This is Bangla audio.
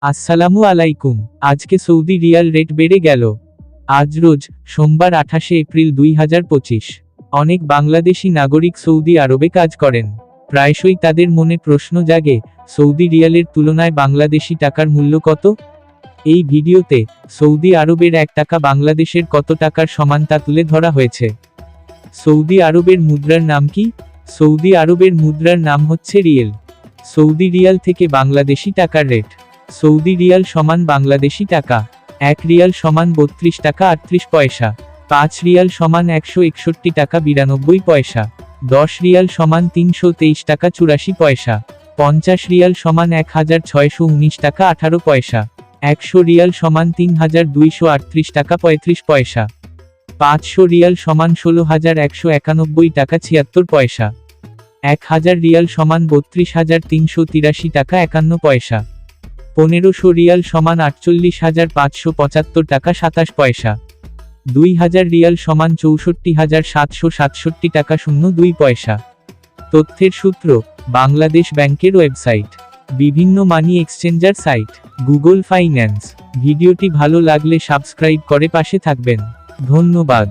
আসসালামু আলাইকুম। আজকে সৌদি রিয়াল রেট বেড়ে গেল। আজ রোজ সোমবার 28 এপ্রিল 2025। অনেক বাংলাদেশি নাগরিক সৌদি আরবে কাজ করেন। প্রায়শই তাদের মনে প্রশ্ন জাগে, সৌদি রিয়ালের তুলনায় বাংলাদেশি টাকার মূল্য কত? এই ভিডিওতে সৌদি আরবের 1 টাকা বাংলাদেশের কত টাকার সমান তা তুলে ধরা হয়েছে। সৌদি আরবের মুদ্রার নাম কি? সৌদি আরবের মুদ্রার নাম হচ্ছে রিয়েল। সৌদি রিয়াল থেকে বাংলাদেশি টাকার রেট। সৌদি রিয়াল সমান বাংলাদেশি টাকা 1 রিয়াল সমান 32 টাকা 38 পয়সা, 5 রিয়াল সমান 161 টাকা 92 পয়সা, 10 রিয়াল সমান 323 টাকা 84 পয়সা, 50 রিয়াল সমান 1619 টাকা 18 পয়সা, 100 রিয়াল সমান 3238 টাকা 35 পয়সা, 500 রিয়াল সমান 16191 টাকা 76 পয়সা, 1000 রিয়াল সমান 32383 টাকা 51 পয়সা, 1500 রিয়াল সমান 48575 টাকা 27 পয়সা, 2000 রিয়াল সমান 64767 টাকা 02 পয়সা। তথ্যের সূত্র, বাংলাদেশ ব্যাংকের ওয়েবসাইট, বিভিন্ন money exchanger site, Google finance. ভিডিওটি ভালো লাগলে সাবস্ক্রাইব করে পাশে থাকবেন। ধন্যবাদ।